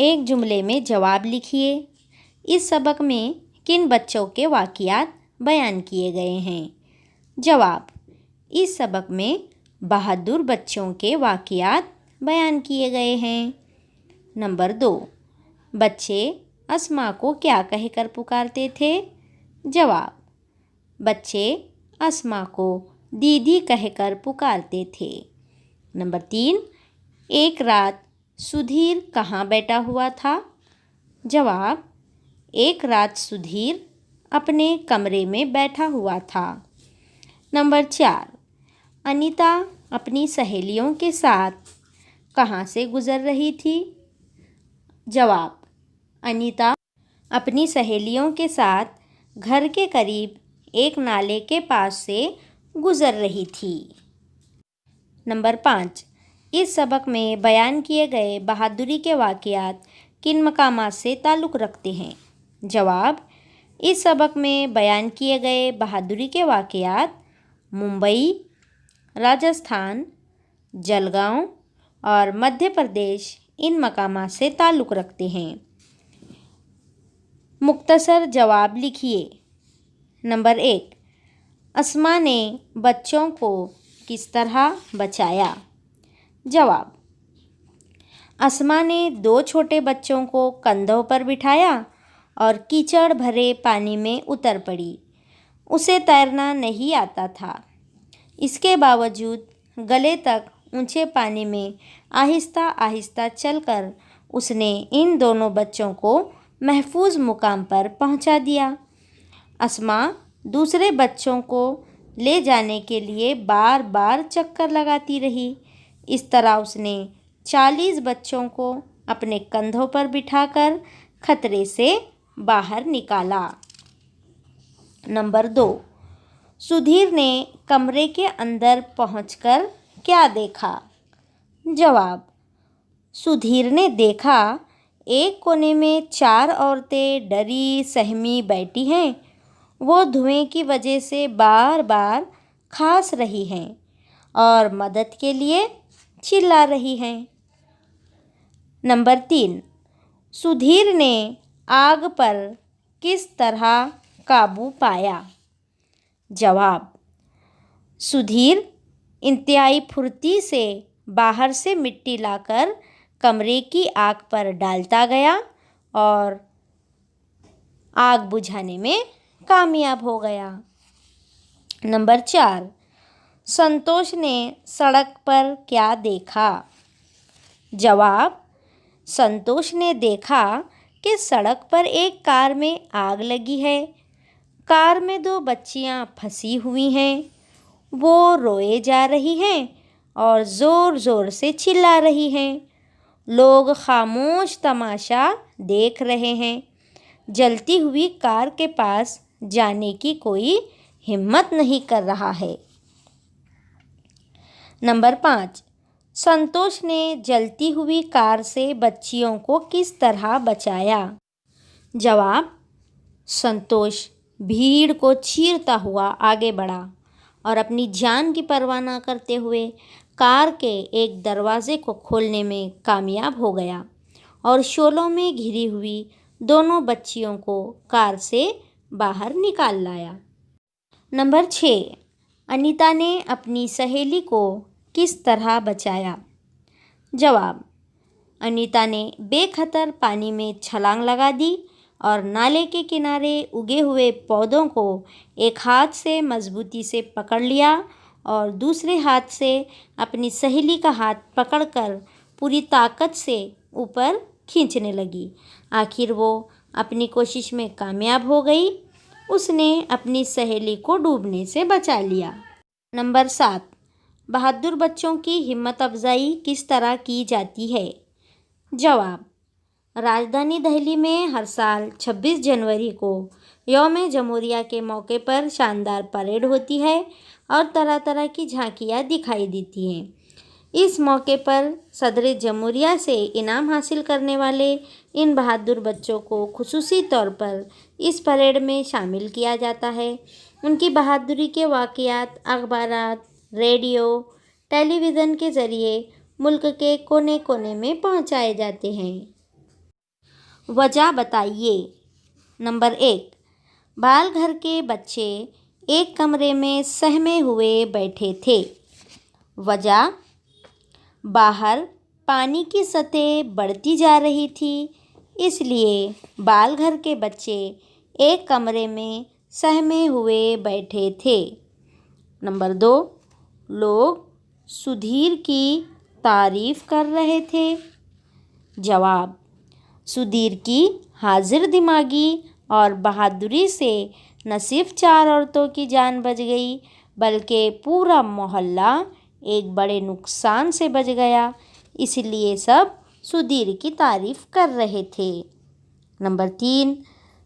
एक जुमले में जवाब लिखिए। इस सबक में किन बच्चों के वाक़ियात बयान किए गए हैं? जवाब: इस सबक में बहादुर बच्चों के वाक़ियात बयान किए गए हैं। नंबर 2, बच्चे अस्मा को क्या कहकर पुकारते थे? जवाब: बच्चे अस्मा को दीदी कहकर पुकारते थे। नंबर 3, एक रात सुधीर कहाँ बैठा हुआ था? जवाब: एक रात सुधीर अपने कमरे में बैठा हुआ था। नंबर 4, अनीता अपनी सहेलियों के साथ कहाँ से गुज़र रही थी? जवाब: अनीता अपनी सहेलियों के साथ घर के करीब एक नाले के पास से गुज़र रही थी। नंबर 5, इस सबक में बयान किए गए बहादुरी के वाक़ियात किन मकामात से ताल्लुक़ रखते हैं? जवाब: इस सबक में बयान किए गए बहादुरी के वाक़ियात मुंबई, राजस्थान, जलगांव और मध्य प्रदेश इन मकामात से ताल्लुक़ रखते हैं। मुख्तसर जवाब लिखिए। नंबर 1, अस्मा ने बच्चों को किस तरह बचाया? जवाब: अस्मा ने 2 छोटे बच्चों को कंधों पर बिठाया और कीचड़ भरे पानी में उतर पड़ी। उसे तैरना नहीं आता था। इसके बावजूद गले तक ऊंचे पानी में आहिस्ता आहिस्ता चलकर उसने इन दोनों बच्चों को महफूज मुकाम पर पहुंचा दिया। अस्मा दूसरे बच्चों को ले जाने के लिए बार बार चक्कर लगाती रही। इस तरह उसने 40 बच्चों को अपने कंधों पर बिठाकर खतरे से बाहर निकाला। नंबर 2, सुधीर ने कमरे के अंदर पहुंचकर क्या देखा? जवाब: सुधीर ने देखा एक कोने में 4 औरतें डरी सहमी बैठी हैं। वो धुएं की वजह से बार बार खांस रही हैं और मदद के लिए चिल्ला रही हैं। नंबर 3, सुधीर ने आग पर किस तरह काबू पाया? जवाब: सुधीर इंतहाई फुर्ती से बाहर से मिट्टी लाकर कमरे की आग पर डालता गया और आग बुझाने में कामयाब हो गया। नंबर 4, संतोष ने सड़क पर क्या देखा? जवाब: संतोष ने देखा कि सड़क पर एक कार में आग लगी है। कार में 2 बच्चियां फंसी हुई हैं। वो रोए जा रही हैं और ज़ोर ज़ोर से चिल्ला रही हैं। लोग खामोश तमाशा देख रहे हैं। जलती हुई कार के पास जाने की कोई हिम्मत नहीं कर रहा है। नंबर 5, संतोष ने जलती हुई कार से बच्चियों को किस तरह बचाया? जवाब: संतोष भीड़ को चीरता हुआ आगे बढ़ा और अपनी जान की परवाह न करते हुए कार के एक दरवाजे को खोलने में कामयाब हो गया और शोलों में घिरी हुई दोनों बच्चियों को कार से बाहर निकाल लाया। नंबर 6, अनीता ने अपनी सहेली को किस तरह बचाया? जवाब: अनीता ने बेखतर पानी में छलांग लगा दी और नाले के किनारे उगे हुए पौधों को एक हाथ से मजबूती से पकड़ लिया और दूसरे हाथ से अपनी सहेली का हाथ पकड़कर पूरी ताकत से ऊपर खींचने लगी। आखिर वो अपनी कोशिश में कामयाब हो गई। उसने अपनी सहेली को डूबने से बचा लिया। नंबर 7, बहादुर बच्चों की हिम्मत अफजाई किस तरह की जाती है? जवाब: राजधानी दिल्ली में हर साल 26 जनवरी को यौम जमहूरिया के मौके पर शानदार परेड होती है और तरह तरह की झांकियाँ दिखाई देती हैं। इस मौके पर सदर जमहूरिया से इनाम हासिल करने वाले इन बहादुर बच्चों को खुसूसी तौर पर इस परेड में शामिल किया जाता है। उनकी बहादुरी के वाक़ियात अखबारात, रेडियो, टेलीविज़न के ज़रिए मुल्क के कोने कोने में पहुंचाए जाते हैं। वजह बताइए। नंबर 1, बाल घर के बच्चे एक कमरे में सहमे हुए बैठे थे। वजह, बाहर पानी की सतह बढ़ती जा रही थी, इसलिए बाल घर के बच्चे एक कमरे में सहमे हुए बैठे थे। नंबर 2, लोग सुधीर की तारीफ कर रहे थे। जवाब, सुधीर की हाजिर दिमागी और बहादुरी से न सिर्फ 4 औरतों की जान बच गई, बल्कि पूरा मोहल्ला एक बड़े नुकसान से बच गया। इसलिए सब सुधीर की तारीफ कर रहे थे। नंबर 3,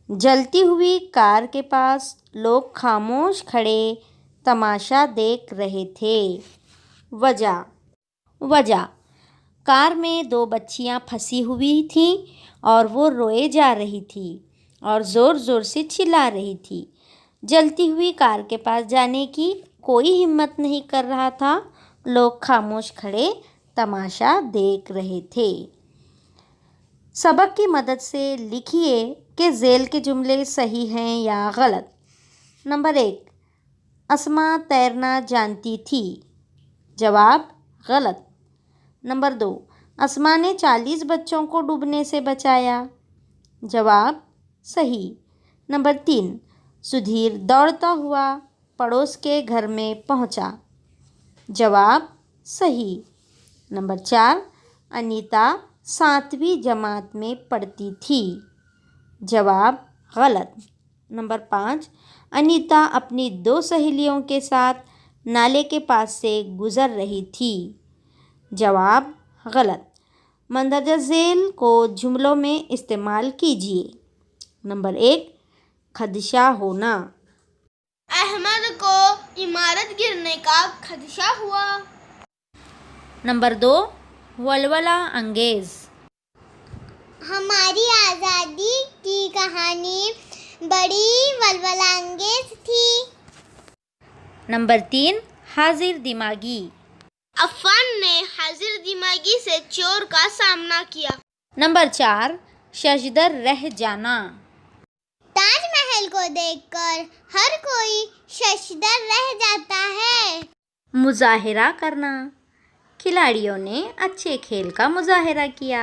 जलती हुई कार के पास लोग खामोश खड़े तमाशा देख रहे थे। वजह, कार में 2 बच्चियां फंसी हुई थीं और वो रोए जा रही थी और ज़ोर ज़ोर से चिल्ला रही थी। जलती हुई कार के पास जाने की कोई हिम्मत नहीं कर रहा था। लोग खामोश खड़े तमाशा देख रहे थे। सबक की मदद से लिखिए कि ज़ेल के जुमले सही हैं या गलत। नंबर 1, अस्मा तैरना जानती थी। जवाब, गलत। नंबर 2, अस्मा ने 40 बच्चों को डूबने से बचाया। जवाब, सही। नंबर 3, सुधीर दौड़ता हुआ पड़ोस के घर में पहुंचा। जवाब, सही। नंबर 4, अनीता 7वीं जमात में पढ़ती थी। जवाब, गलत। नंबर 5, अनीता अपनी 2 सहेलियों के साथ नाले के पास से गुज़र रही थी। जवाब, गलत। मंदरजा झेल को जुमलों में इस्तेमाल कीजिए। नंबर 1, खदशा होना। अहमद को इमारत गिरने का खदशा हुआ। नंबर 2, वलवला अंगेज़। हमारी आज़ादी की कहानी बड़ी वलवला अंगेज थी। नंबर 3, हाजिर दिमागी। अफान ने हाजिर दिमागी से चोर का सामना किया। नंबर 4, शशदर रह जाना। ताजमहल को देखकर हर कोई शशदर रह जाता है। मुजाहिरा करना। खिलाड़ियों ने अच्छे खेल का मुजाहिरा किया।